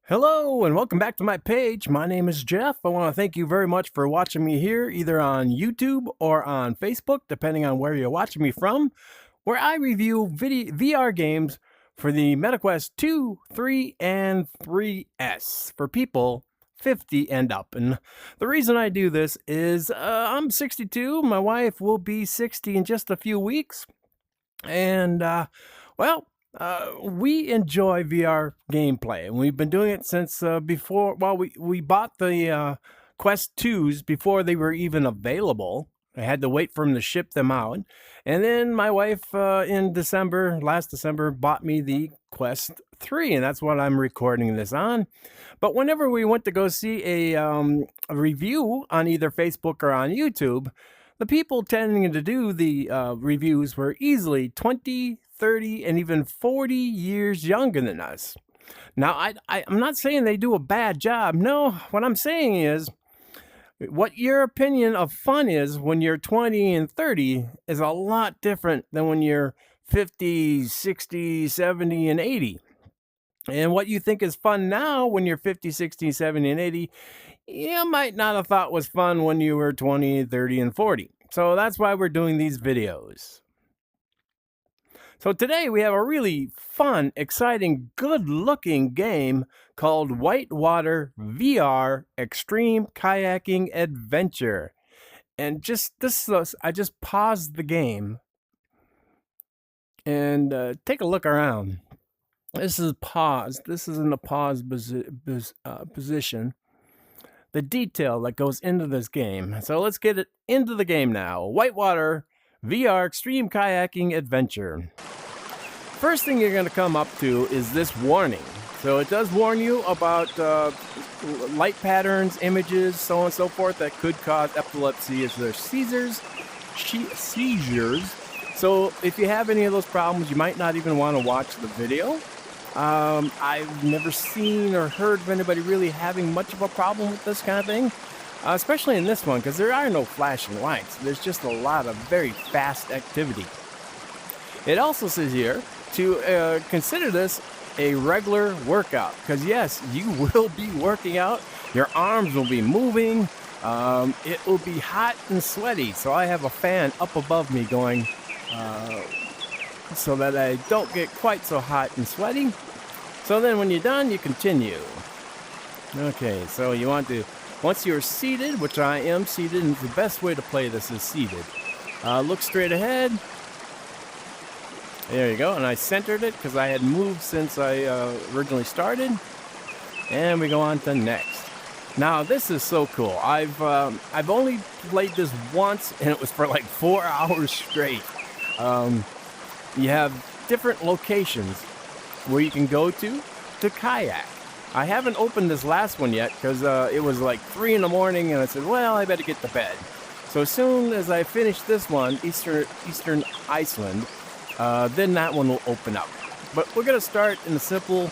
Hello and welcome back to my page. My name is Jeff. I want to thank you very much for watching me here, either on YouTube or on Facebook, depending on where you're watching me from, where I review VR games for the MetaQuest 2, 3, and 3S for people 50 and up. And the reason I do this is I'm 62. My wife will be 60 in just a few weeks. And, we enjoy VR gameplay, and we've been doing it since before. Well, we bought the Quest 2s before they were even available. I had to wait for them to ship them out. And then my wife in last December, bought me the Quest 3, and that's what I'm recording this on. But whenever we went to go see a review on either Facebook or on YouTube, the people tending to do the reviews were easily 20, 30, and even 40 years younger than us. Now, I'm not saying they do a bad job. No, what I'm saying is what your opinion of fun is when you're 20 and 30 is a lot different than when you're 50, 60, 70, and 80. And what you think is fun now when you're 50, 60, 70, and 80, you might not have thought was fun when you were 20, 30, and 40. So that's why we're doing these videos. So today we have a really fun, exciting, good-looking game called Whitewater VR Extreme Kayaking Adventure. And I just paused the game and take a look around. This is paused. This is in the pause position. The detail that goes into this game. So let's get it into the game now. Whitewater VR Extreme Kayaking Adventure. First thing you're going to come up to is this warning. So it does warn you about light patterns, images, so on and so forth that could cause epilepsy as their seizures. So if you have any of those problems, you might not even want to watch the video. I've never seen or heard of anybody really having much of a problem with this kind of thing, especially in this one, because there are no flashing lights. There's just a lot of very fast activity. It also says here to consider this a regular workout, because yes, you will be working out. Your arms will be moving. It will be hot and sweaty. So I have a fan up above me going so that I don't get quite so hot and sweaty. So then when you're done, you continue. Okay, so you want to, once you're seated, which I am seated, and the best way to play this is seated. Look straight ahead. There you go, and I centered it because I had moved since I originally started. And we go on to next. Now this is so cool. I've only played this once, and it was for like 4 hours straight. You have different locations where you can go to kayak. I haven't opened this last one yet because it was like 3 in the morning, and I said, well, I better get to bed. So as soon as I finish this one, Eastern Iceland, then that one will open up. But we're going to start in the simple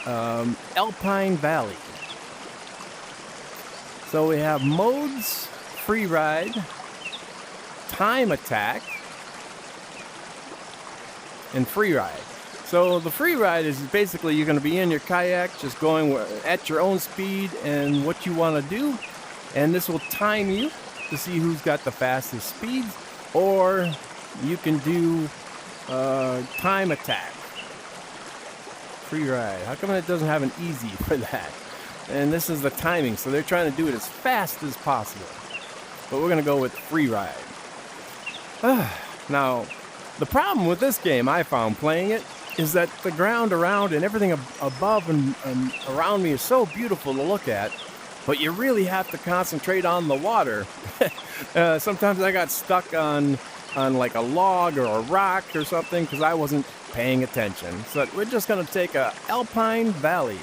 Alpine Valley. So we have modes, free ride, time attack, and free ride. So the free ride is basically you're going to be in your kayak just going at your own speed and what you want to do, and this will time you to see who's got the fastest speeds. Or you can do time attack, free ride. How come it doesn't have an easy for that? And this is the timing, so they're trying to do it as fast as possible, but we're going to go with free ride. Now the problem with this game I found playing it is that the ground around and everything above and around me is so beautiful to look at, but you really have to concentrate on the water. Sometimes I got stuck on like a log or a rock or something because I wasn't paying attention. So we're just going to take a Alpine Valley.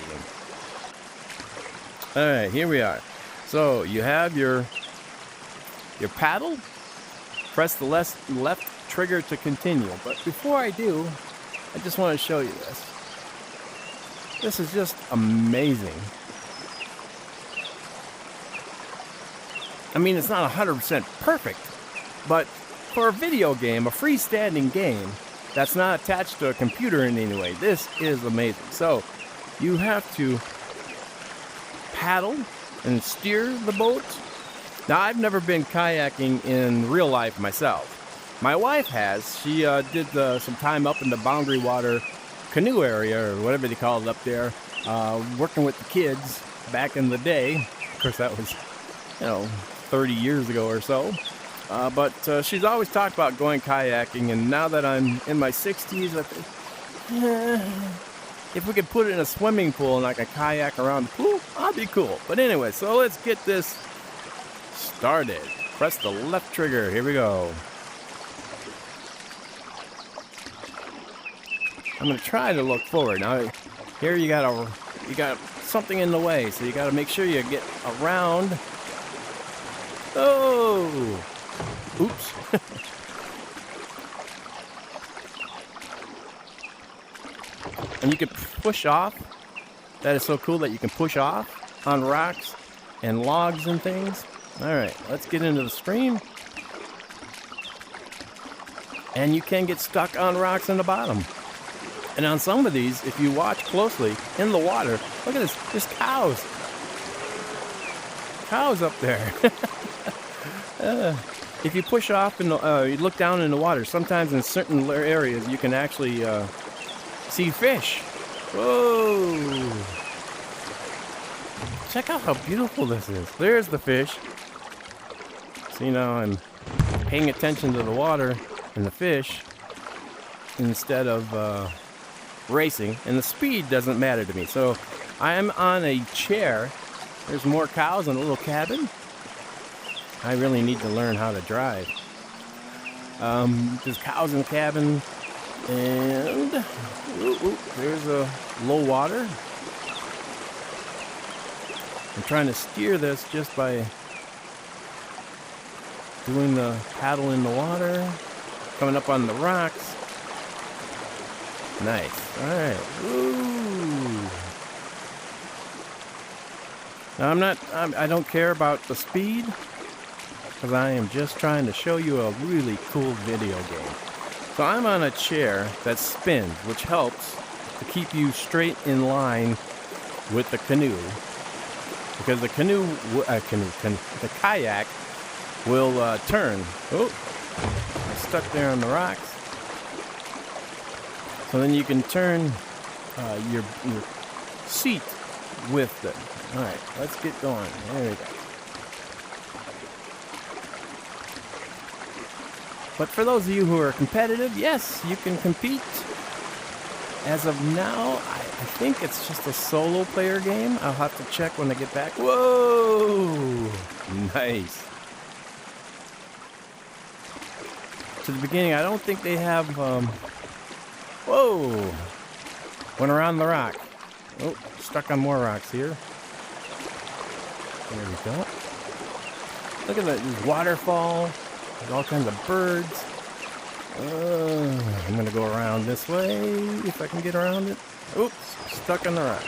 All right, here we are. So you have your paddle. Press the left trigger to continue. But before I do, I just want to show you this. This is just amazing. I mean, it's not 100% perfect, but for a video game, a freestanding game that's not attached to a computer in any way, this is amazing. So you have to paddle and steer the boat. Now, I've never been kayaking in real life myself. My wife has. She did some time up in the Boundary Water canoe area, or whatever they call it up there, working with the kids back in the day. Of course, that was, 30 years ago or so. But she's always talked about going kayaking, and now that I'm in my 60s, I think, if we could put it in a swimming pool and I could kayak around the pool, I'd be cool. But anyway, so let's get this started. Press the left trigger. Here we go. I'm going to try to look forward. Now, here you got something in the way, so you got to make sure you get around. Oh! Oops. And you can push off. That is so cool that you can push off on rocks and logs and things. All right, let's get into the stream. And you can get stuck on rocks in the bottom. And on some of these, if you watch closely in the water, look at this, there's cows. Cows up there. If you push off and you look down in the water, sometimes in certain areas you can actually see fish. Whoa! Check out how beautiful this is. There's the fish. See, now I'm paying attention to the water and the fish instead of racing, and the speed doesn't matter to me. So I'm on a chair. There's more cows in a little cabin. I really need to learn how to drive. There's cows in the cabin, and there's a low water. I'm trying to steer this just by doing the paddle in the water, coming up on the rocks. Nice. All right. Woo. Now I don't care about the speed, because I am just trying to show you a really cool video game. So I'm on a chair that spins, which helps to keep you straight in line with the canoe, because the the kayak will turn. Oh, I'm stuck there on the rocks. So then you can turn your seat with it. All right, let's get going. There we go. But for those of you who are competitive, yes, you can compete. As of now, I think it's just a solo player game. I'll have to check when I get back. Whoa! Nice. To the beginning, I don't think they have... Whoa! Went around the rock. Oh, stuck on more rocks here. There we go. Look at that, this waterfall. There's all kinds of birds. I'm going to go around this way, if I can get around it. Oops, stuck on the rock.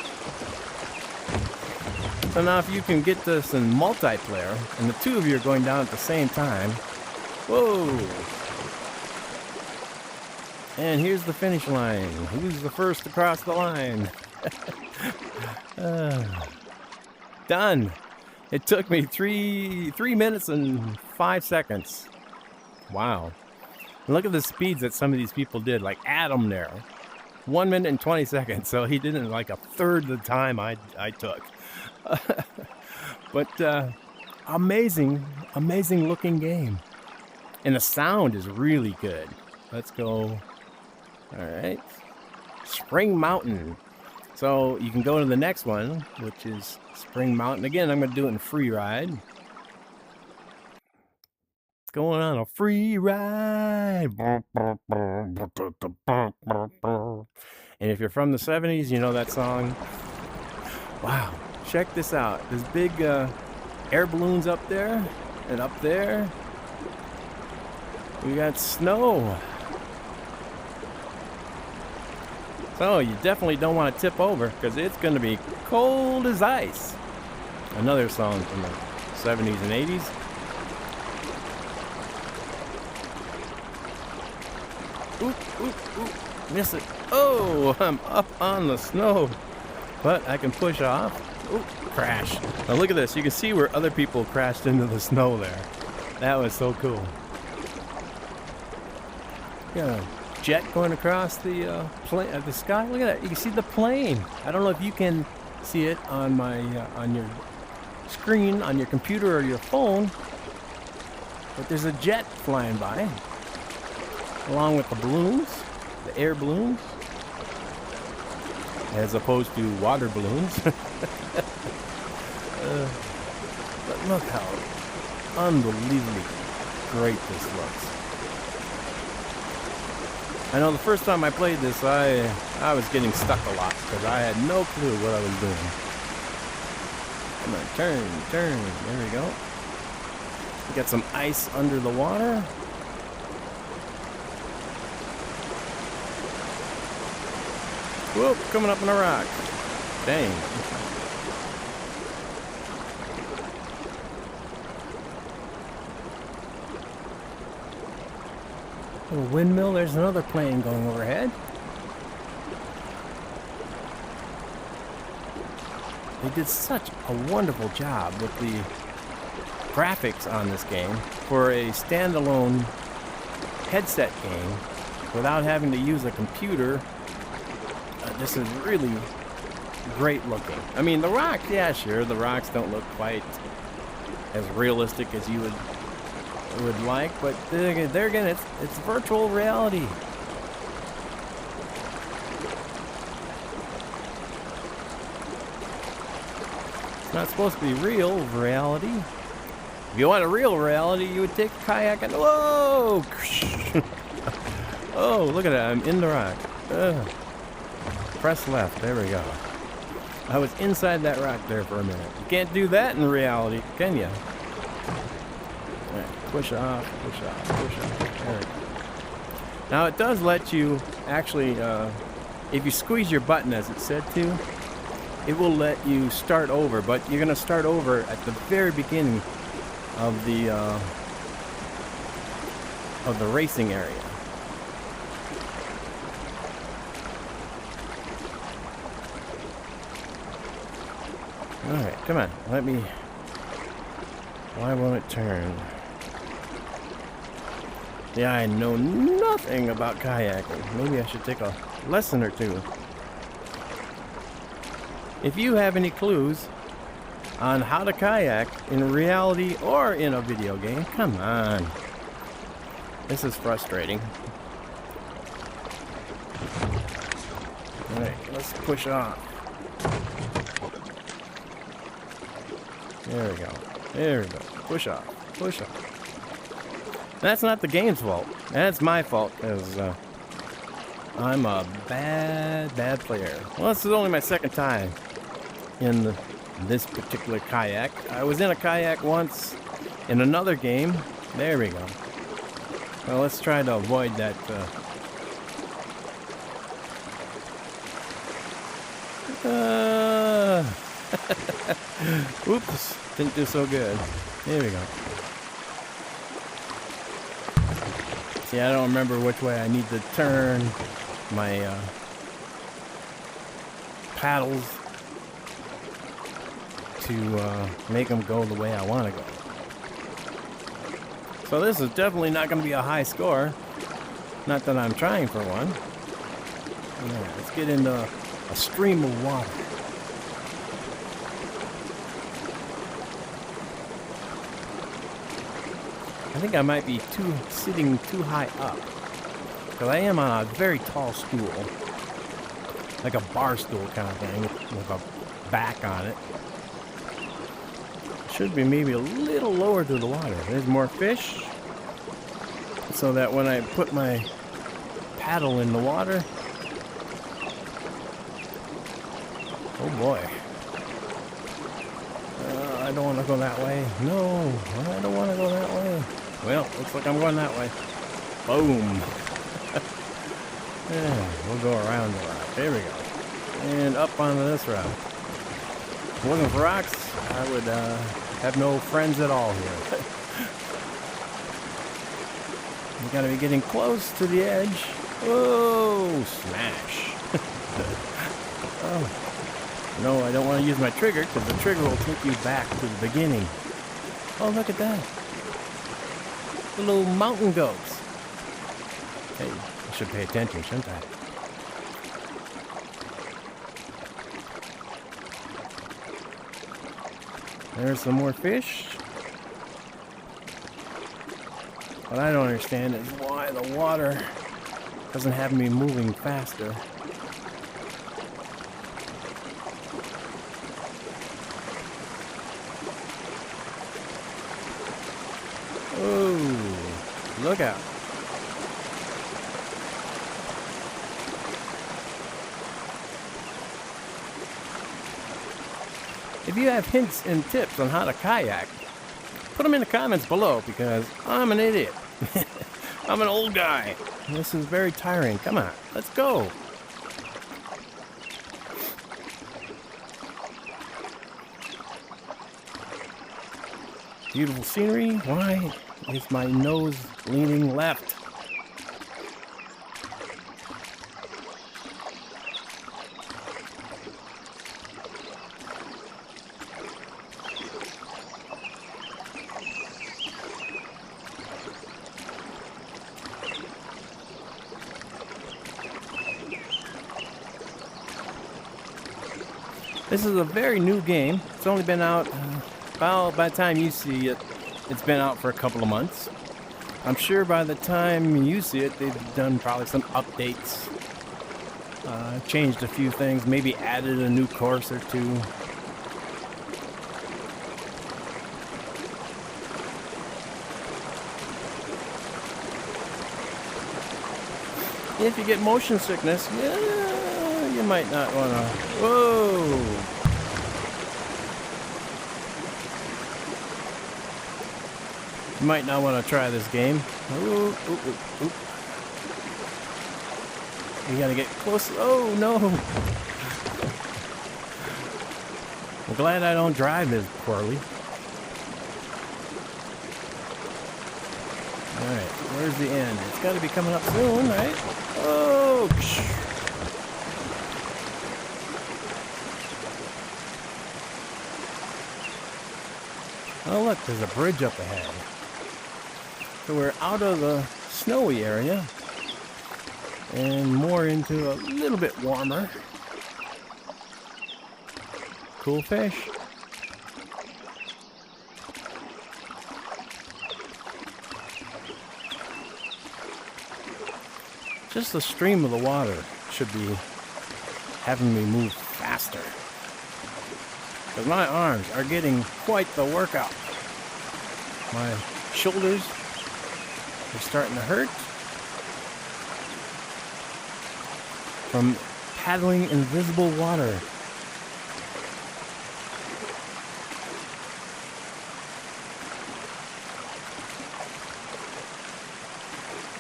So now if you can get this in multiplayer, and the two of you are going down at the same time. Whoa! And here's the finish line. Who's the first to cross the line? Done. It took me 3 minutes and 5 seconds. Wow. And look at the speeds that some of these people did. Like Adam there. 1 minute and 20 seconds. So he did it in like a third of the time I took. But amazing looking game. And the sound is really good. Let's go. All right. Spring Mountain. So you can go to the next one, which is Spring Mountain. Again, I'm going to do it in free ride. Going on a free ride. And if you're from the 70s, you know that song. Wow. Check this out. There's big air balloons up there and up there. We got snow. So you definitely don't want to tip over, because it's going to be cold as ice. Another song from the 70s and 80s. Oop, oop, oop. Miss it. Oh, I'm up on the snow. But I can push off. Ooh, crash. Now look at this. You can see where other people crashed into the snow there. That was so cool. Got a jet going across the the sky. Look at that. You can see the plane. I don't know if you can see it on my on your screen on your computer or your phone, but there's a jet flying by, along with the balloons, the air balloons, as opposed to water balloons. But look how unbelievably great this looks. I know the first time I played this, I was getting stuck a lot because I had no clue what I was doing. Come on, turn. There we go. We got some ice under the water. Whoop, coming up on a rock. Dang. Little windmill, there's another plane going overhead. They did such a wonderful job with the graphics on this game for a standalone headset game without having to use a computer. This is really great looking. I mean, the rocks, yeah, sure, the rocks don't look quite as realistic as you would like, but there again, it's virtual reality. It's not supposed to be real reality. If you want a real reality, you would take a kayak and whoa! Oh, look at that! I'm in the rock. Press left. There we go. I was inside that rock there for a minute. You can't do that in reality, can you? Push off, push off, push off. There we go. Now it does let you actually, if you squeeze your button as it said to, it will let you start over, but you're going to start over at the very beginning of the racing area. All right, come on, let me. Why won't it turn? Yeah, I know nothing about kayaking. Maybe I should take a lesson or two. If you have any clues on how to kayak in reality or in a video game, come on. This is frustrating. Alright, let's push off. There we go. There we go. Push off. Push off. That's not the game's fault. That's my fault, because I'm a bad player. Well, this is only my second time in this particular kayak. I was in a kayak once in another game. There we go. Well, let's try to avoid that. Oops, didn't do so good. There we go. See, I don't remember which way I need to turn my paddles to make them go the way I want to go. So this is definitely not going to be a high score. Not that I'm trying for one. Yeah, let's get into a stream of water. I think I might be sitting too high up, because I am on a very tall stool, like a bar stool kind of thing, with a back on it. Should be maybe a little lower to the water. There's more fish, so that when I put my paddle in the water, oh boy. I don't want to go that way. No, I don't want to go that way. Well, looks like I'm going that way. Boom. Yeah, we'll go around the rock. There we go. And up onto this rock. If it wasn't for rocks, I would have no friends at all here. You gotta be getting close to the edge. Oh, smash. Oh. No, I don't want to use my trigger because the trigger will take you back to the beginning. Oh, look at that. The little mountain goats. Hey, I should pay attention, shouldn't I? There's some more fish. What I don't understand is why the water doesn't have me moving faster. Oh, look out. If you have hints and tips on how to kayak, put them in the comments below because I'm an idiot. I'm an old guy. This is very tiring. Come on, let's go. Beautiful scenery. Why is my nose leaning left? This is a very new game. It's only been out, well, by the time you see it, it's been out for a couple of months. I'm sure by the time you see it, they've done probably some updates, changed a few things, maybe added a new course or two. If you get motion sickness, yeah, you might not want to. Whoa! You might not want to try this game. Ooh, ooh, ooh, ooh. You gotta get close. Oh no! I'm glad I don't drive this poorly. Alright, where's the end? It's gotta be coming up soon, right? Oh! Oh look, there's a bridge up ahead. So we're out of the snowy area and more into a little bit warmer. Cool fish. Just the stream of the water should be having me move faster. Because my arms are getting quite the workout. My shoulders are starting to hurt from paddling invisible water.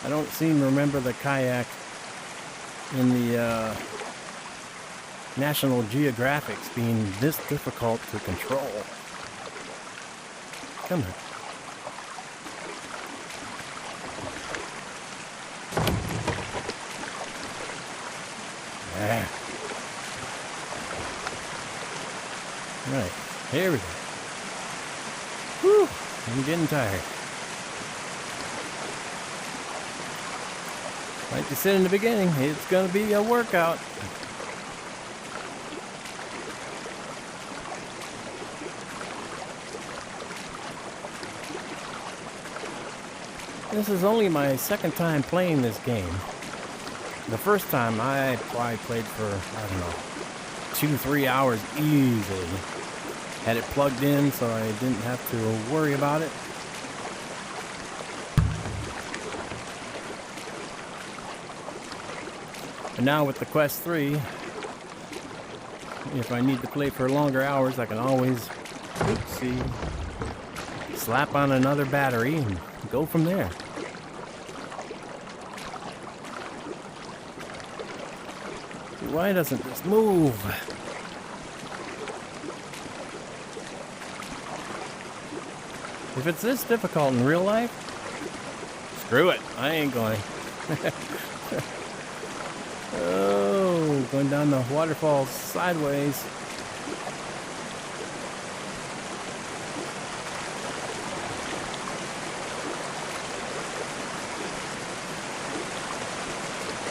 I don't seem to remember the kayak in the National Geographics being this difficult to control. Come on. Yeah. All right, here we go. Whew, I'm getting tired. Like you said in the beginning, it's going to be a workout. This is only my second time playing this game. The first time I probably played for, I don't know, 2-3 hours easily. Had it plugged in so I didn't have to worry about it. And now with the Quest 3, if I need to play for longer hours, I can always, oopsie, slap on another battery and go from there. Why doesn't this move? If it's this difficult in real life, screw it, I ain't going. Oh, going down the waterfall sideways.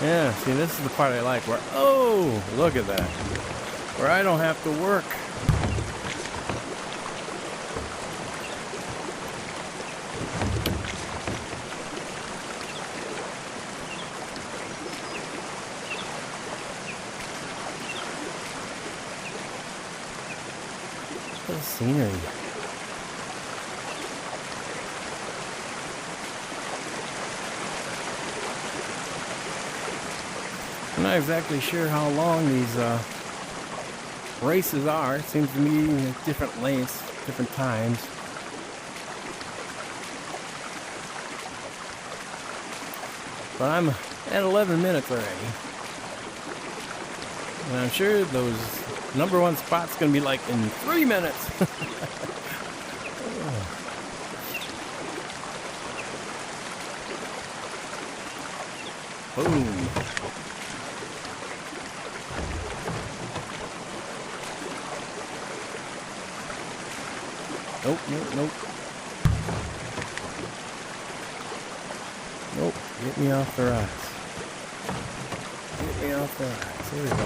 Yeah, see, this is the part I like where, oh, look at that. Where I don't have to work. The scenery. I'm not exactly sure how long these races are. It seems to me at different lengths, different times. But I'm at 11 minutes already. And I'm sure those number one spot's going to be like in 3 minutes. Boom. Nope, nope, nope. Nope, get me off the rocks. Get me off the rocks. Here we go.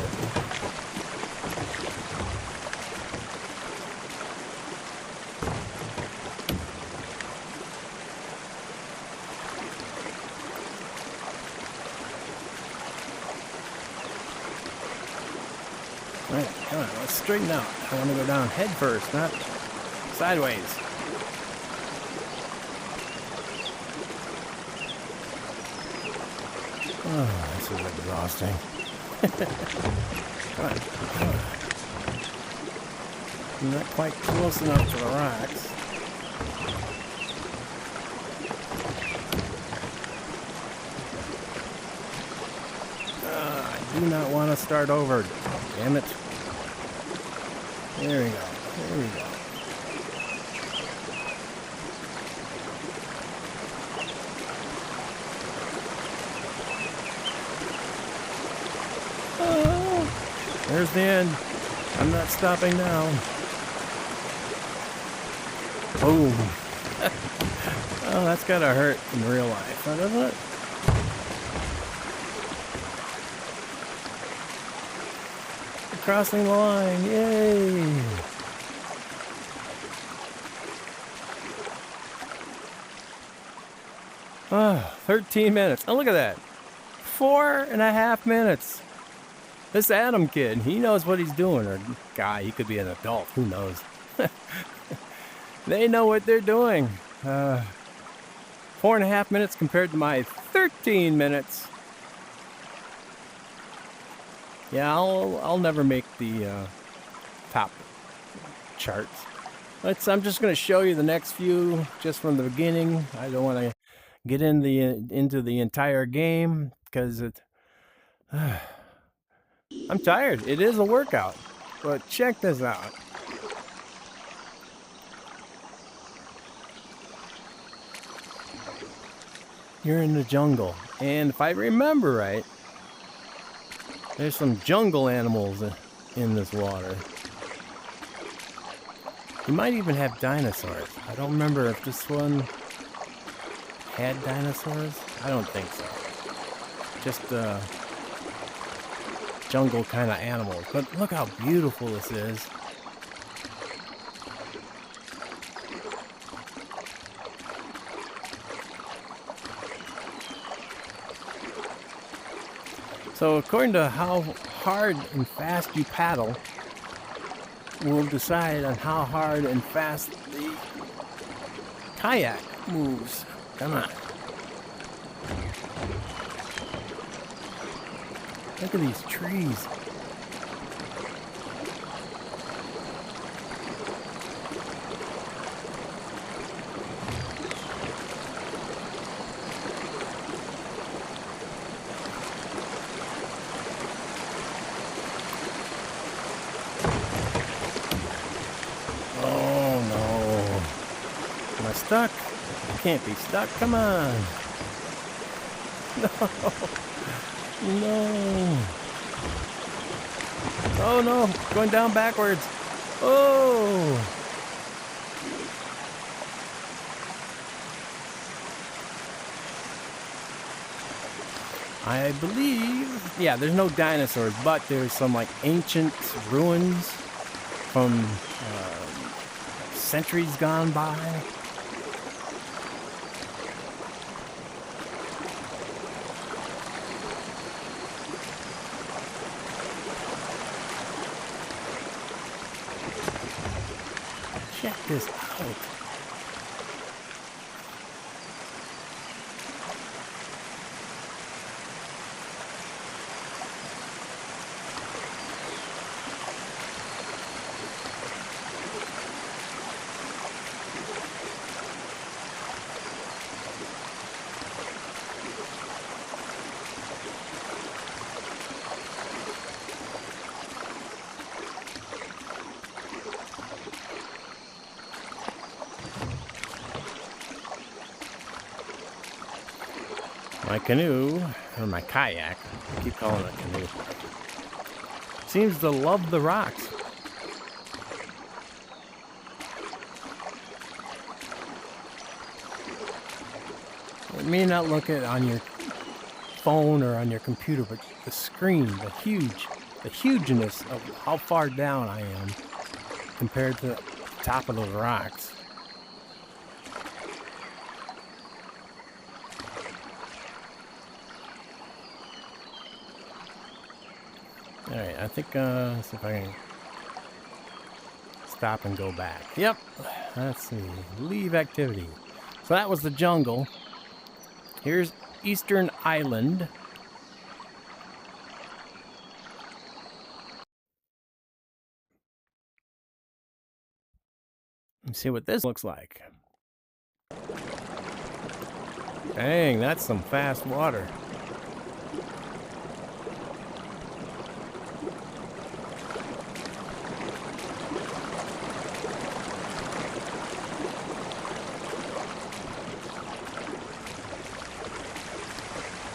All right, come on, let's straighten out. I want to go down head first, not sideways. Oh, this is exhausting. Come on, come on. I'm not quite close enough to the rocks. I do not want to start over. Damn it. There we go. There we go. Oh, there's the end. I'm not stopping now. Boom. Oh, that's gotta hurt in real life, doesn't it? Crossing the line, yay! Oh, 13 minutes. Oh, look at that. 4.5 minutes. This Adam kid, he knows what he's doing. Or guy, he could be an adult. Who knows? They know what they're doing. 4.5 minutes compared to my 13 minutes. Yeah, I'll never make the top charts. I'm just going to show you the next few just from the beginning. I don't want to get into the entire game because I'm tired. It is a workout, but check this out. You're in the jungle, and if I remember right, there's some jungle animals in this water. You might even have dinosaurs. I don't remember if this one had dinosaurs. I don't think so. Just jungle kind of animals. But look how beautiful this is. So according to how hard and fast you paddle will decide on how hard and fast the kayak moves. Come on. Look at these trees. Stuck? I can't be stuck. Come on. No. No. Oh no. Going down backwards. Oh. I believe, yeah, there's no dinosaurs, but there's some like ancient ruins from centuries gone by. Check this out. My canoe, or my kayak, I keep calling it a canoe, seems to love the rocks. It may not look at on your phone or on your computer, but the screen, the hugeness of how far down I am compared to the top of those rocks. All right, I think, let's see if I can stop and go back. Yep, let's see, leave activity. So that was the jungle. Here's Eastern Island. Let's see what this looks like. Dang, that's some fast water.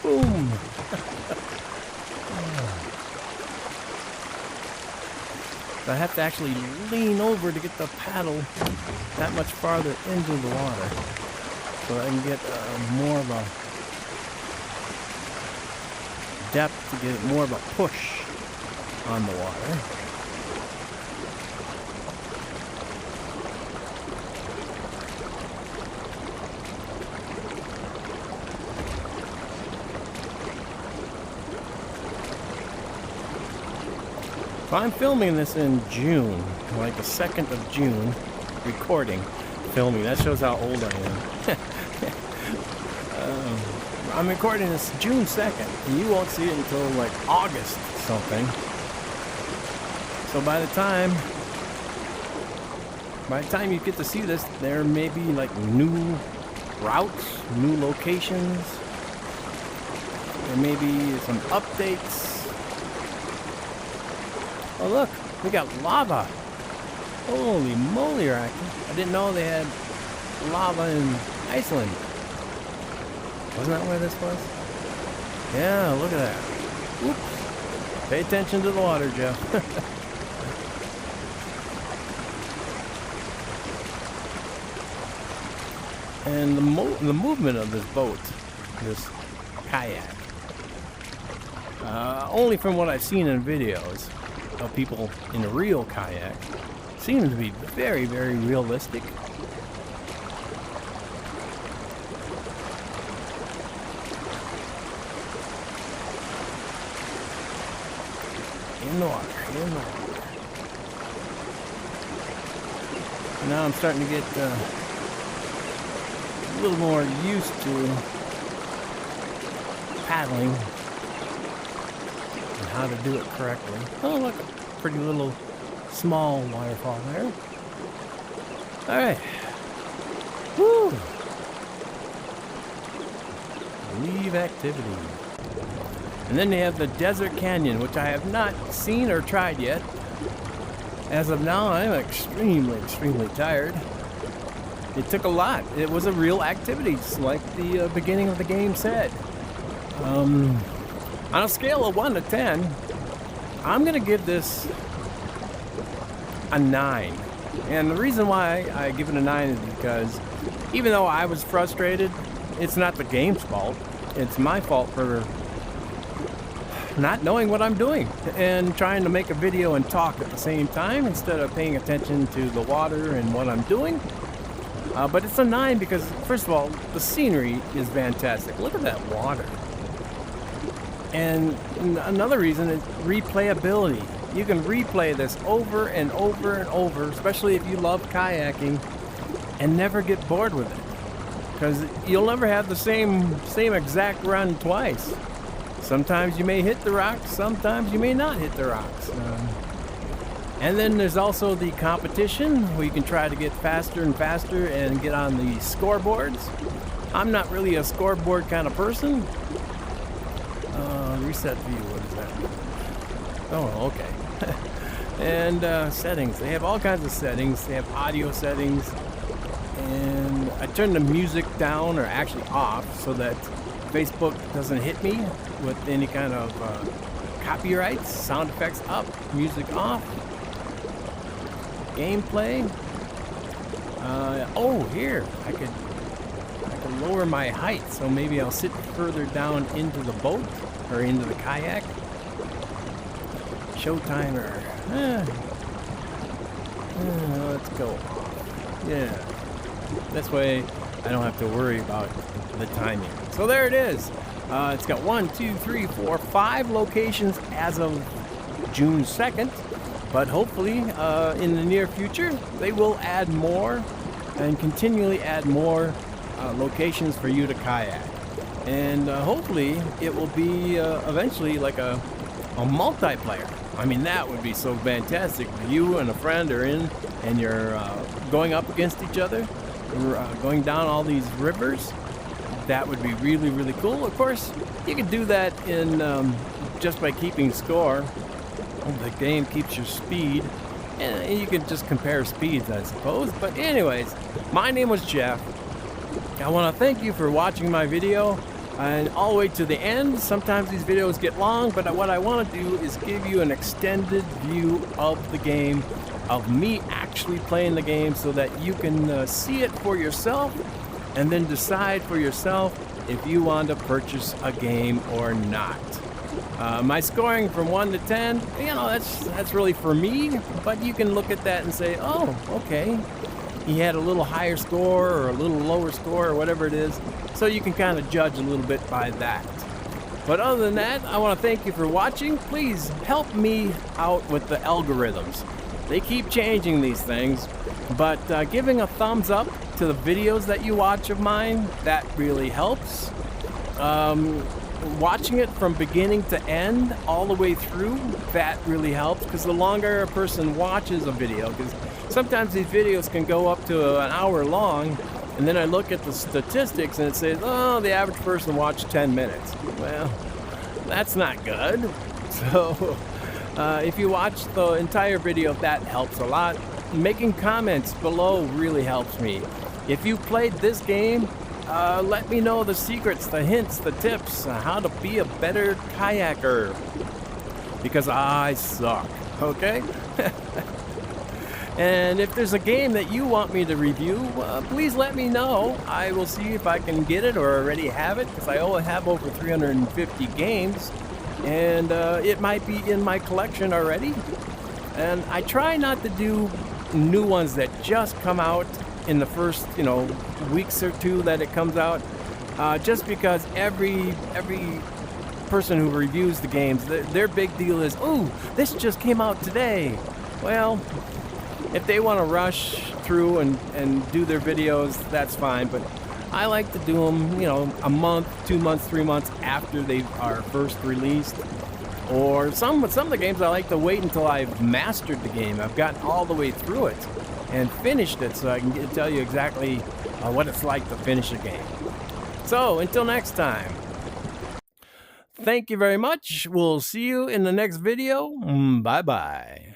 Boom! I have to actually lean over to get the paddle that much farther into the water, so I can get more of a depth, to get more of a push on the water. So I'm filming this in June, like the 2nd of June, recording, filming. That shows how old I am. I'm recording this June 2nd, and you won't see it until like August something. So by the time you get to see this, there may be like new routes, new locations. There may be some updates. Oh look, we got lava. Holy moly, I didn't know they had lava in Iceland. Wasn't that where this was? Yeah, look at that. Oops. Pay attention to the water, Jeff. And the movement of this boat, this kayak, only from what I've seen in videos of people in a real kayak, seems to be very, very realistic. In the water, in the water. Now I'm starting to get a little more used to paddling and how to do it correctly. Oh, look, a pretty little small waterfall there. All right. Woo! Leave activity. And then they have the Desert Canyon, which I have not seen or tried yet. As of now, I'm extremely, extremely tired. It took a lot. It was a real activity, like the beginning of the game said. On a scale of 1 to 10, I'm going to give this a 9. And the reason why I give it a 9 is because even though I was frustrated, it's not the game's fault. It's my fault for not knowing what I'm doing and trying to make a video and talk at the same time instead of paying attention to the water and what I'm doing. But it's a 9 because, first of all, the scenery is fantastic. Look at that water. And another reason is replayability. You can replay this over and over and over, especially if you love kayaking, and never get bored with it. Because you'll never have the same exact run twice. Sometimes you may hit the rocks, sometimes you may not hit the rocks. And then there's also the competition where you can try to get faster and faster and get on the scoreboards. I'm not really a scoreboard kind of person. Reset view, what is that? Oh, okay. And settings, they have all kinds of settings. They have audio settings. And I turn the music down, or actually off, so that Facebook doesn't hit me with any kind of copyrights. Sound effects up, music off. Gameplay. Oh, here I could lower my height, so maybe I'll sit further down into the boat or into the kayak. Show timer. Let's go. Yeah. This way I don't have to worry about the timing. So there it is. It's got 1, 2, 3, 4, 5 locations as of June 2nd. But hopefully, in the near future, they will add more and continually add more locations for you to kayak. And hopefully, it will be eventually like a multiplayer. I mean, that would be so fantastic. You and a friend are in, and you're going up against each other, going down all these rivers. That would be really, really cool. Of course, you can do that in just by keeping score. The game keeps your speed, and you can just compare speeds, I suppose. But anyways, my name was Jeff. I want to thank you for watching my video, and all the way to the end. Sometimes these videos get long, but what I want to do is give you an extended view of the game, of me actually playing the game, so that you can see it for yourself, and then decide for yourself if you want to purchase a game or not. My scoring from 1 to 10, you know, that's really for me, but you can look at that and say, oh, okay, he had a little higher score or a little lower score or whatever it is, so you can kind of judge a little bit by that. But other than that, I want to thank you for watching. Please help me out with the algorithms. They keep changing these things, but giving a thumbs up to the videos that you watch of mine, that really helps. Watching it from beginning to end, all the way through, that really helps, because the longer a person watches a video, because sometimes these videos can go up to an hour long, and then I look at the statistics and it says, oh, the average person watched 10 minutes. Well, that's not good. So if you watch the entire video, that helps a lot. Making comments below really helps me. If you played this game, let me know the secrets, the hints, the tips, how to be a better kayaker. Because I suck, okay? And if there's a game that you want me to review, please let me know. I will see if I can get it or already have it, because I only have over 350 games. And it might be in my collection already. And I try not to do new ones that just come out in the first, weeks or two that it comes out, just because every person who reviews the games, their big deal is, ooh, this just came out today. Well, if they want to rush through and do their videos, that's fine, but I like to do them, a month, 2 months, 3 months after they are first released. Or some of the games I like to wait until I've mastered the game. I've gotten all the way through it and finished it, so I can tell you exactly what it's like to finish a game. So, until next time, thank you very much. We'll see you in the next video. Bye-bye.